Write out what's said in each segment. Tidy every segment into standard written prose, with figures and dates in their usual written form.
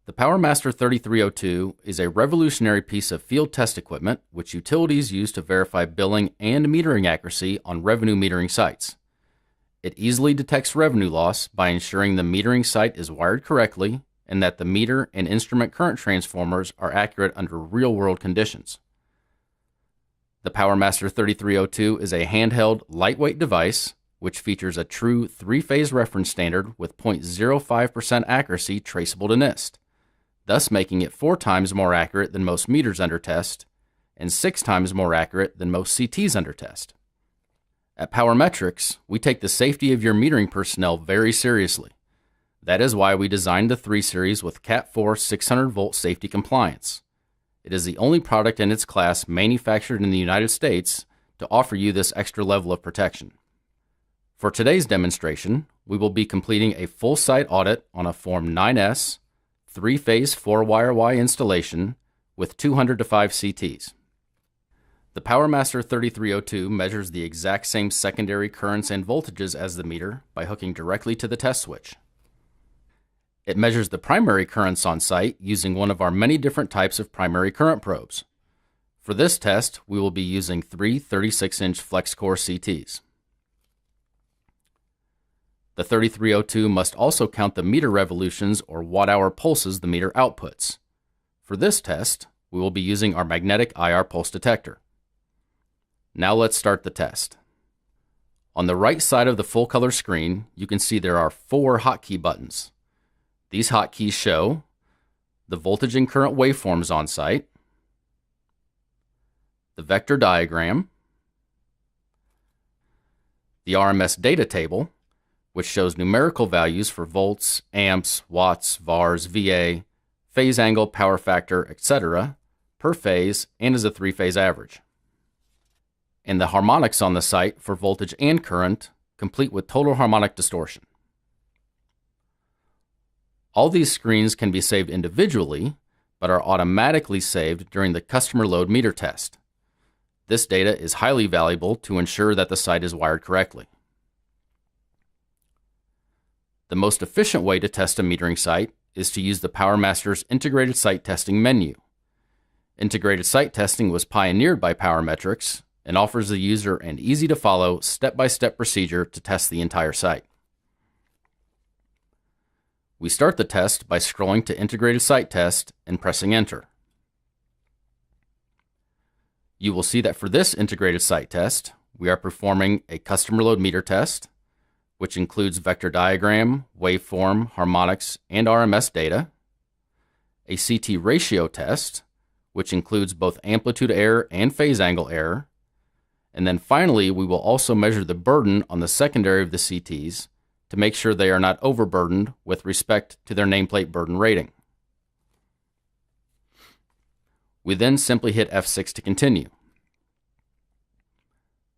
The PowerMaster 3302 is a revolutionary piece of field test equipment which utilities use to verify billing and metering accuracy on revenue metering sites. It easily detects revenue loss by ensuring the metering site is wired correctly and that the meter and instrument current transformers are accurate under real-world conditions. The PowerMaster 3302 is a handheld, lightweight device which features a true three-phase reference standard with 0.05% accuracy traceable to NIST, thus making it 4 times more accurate than most meters under test and 6 times more accurate than most CTs under test. At PowerMetrics, we take the safety of your metering personnel very seriously. That is why we designed the 3 Series with Cat 4 600-volt safety compliance. It is the only product in its class manufactured in the United States to offer you this extra level of protection. For today's demonstration, we will be completing a full site audit on a Form 9S 3-phase 4-wire Y installation with 200 to 5 CTs. The PowerMaster 3302 measures the exact same secondary currents and voltages as the meter by hooking directly to the test switch. It measures the primary currents on site using one of our many different types of primary current probes. For this test, we will be using 3 36-inch flex-core CTs. The 3302 must also count the meter revolutions or watt-hour pulses the meter outputs. For this test, we will be using our magnetic IR pulse detector. Now let's start the test. On the right side of the full-color screen, you can see there are 4 hotkey buttons. These hotkeys show the voltage and current waveforms on site, the vector diagram, the RMS data table, which shows numerical values for volts, amps, watts, VARs, VA, phase angle, power factor, etc., per phase and as a 3-phase average. And the harmonics on the site for voltage and current, complete with total harmonic distortion. All these screens can be saved individually, but are automatically saved during the customer load meter test. This data is highly valuable to ensure that the site is wired correctly. The most efficient way to test a metering site is to use the PowerMaster's Integrated Site Testing menu. Integrated Site Testing was pioneered by PowerMetrics and offers the user an easy-to-follow, step-by-step procedure to test the entire site. We start the test by scrolling to Integrated Site Test and pressing Enter. You will see that for this Integrated Site Test, we are performing a customer load meter test, which includes vector diagram, waveform, harmonics, and RMS data, a CT ratio test, which includes both amplitude error and phase angle error, and then finally we will also measure the burden on the secondary of the CTs to make sure they are not overburdened with respect to their nameplate burden rating. We then simply hit F6 to continue.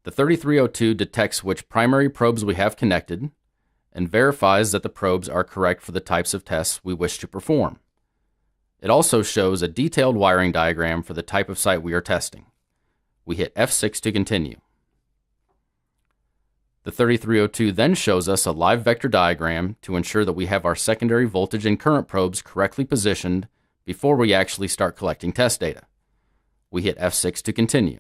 The 3302 detects which primary probes we have connected and verifies that the probes are correct for the types of tests we wish to perform. It also shows a detailed wiring diagram for the type of site we are testing. We hit F6 to continue. The 3302 then shows us a live vector diagram to ensure that we have our secondary voltage and current probes correctly positioned before we actually start collecting test data. We hit F6 to continue.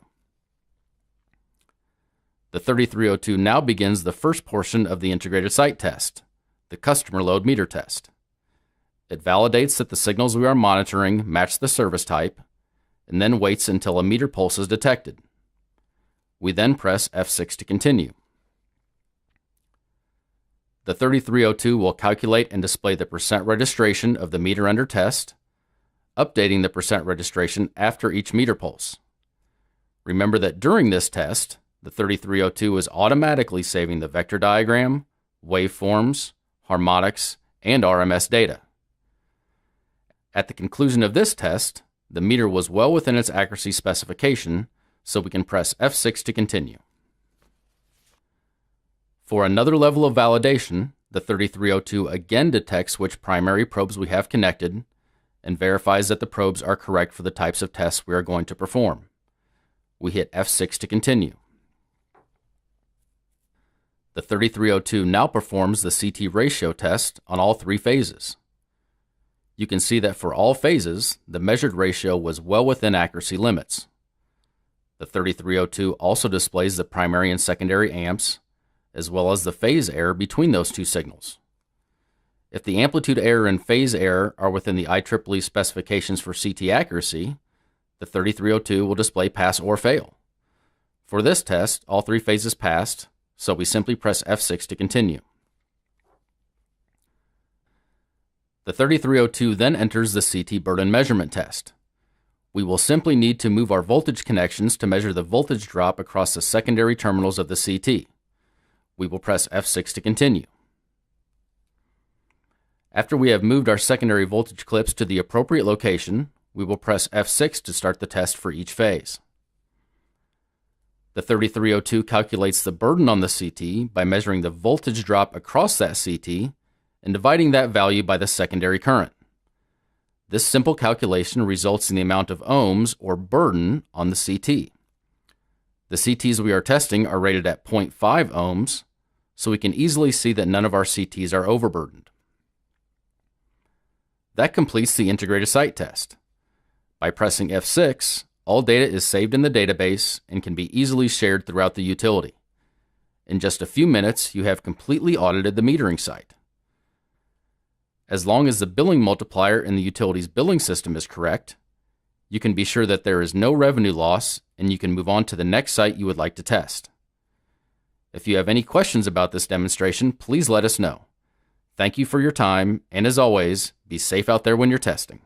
The 3302 now begins the first portion of the integrated site test, the customer load meter test. It validates that the signals we are monitoring match the service type, and then waits until a meter pulse is detected. We then press F6 to continue. The 3302 will calculate and display the percent registration of the meter under test, updating the percent registration after each meter pulse. Remember that during this test, the 3302 is automatically saving the vector diagram, waveforms, harmonics, and RMS data. At the conclusion of this test, the meter was well within its accuracy specification, so we can press F6 to continue. For another level of validation, the 3302 again detects which primary probes we have connected and verifies that the probes are correct for the types of tests we are going to perform. We hit F6 to continue. The 3302 now performs the CT ratio test on all 3 phases. You can see that for all phases, the measured ratio was well within accuracy limits. The 3302 also displays the primary and secondary amps, as well as the phase error between those two signals. If the amplitude error and phase error are within the IEEE specifications for CT accuracy, the 3302 will display pass or fail. For this test, all three phases passed, so we simply press F6 to continue. The 3302 then enters the CT burden measurement test. We will simply need to move our voltage connections to measure the voltage drop across the secondary terminals of the CT. We will press F6 to continue. After we have moved our secondary voltage clips to the appropriate location, we will press F6 to start the test for each phase. The 3302 calculates the burden on the CT by measuring the voltage drop across that CT and dividing that value by the secondary current. This simple calculation results in the amount of ohms or burden on the CT. The CTs we are testing are rated at 0.5 ohms, so we can easily see that none of our CTs are overburdened. That completes the integrated site test. By pressing F6, all data is saved in the database and can be easily shared throughout the utility. In just a few minutes, you have completely audited the metering site. As long as the billing multiplier in the utility's billing system is correct, you can be sure that there is no revenue loss and you can move on to the next site you would like to test. If you have any questions about this demonstration, please let us know. Thank you for your time, and as always, be safe out there when you're testing.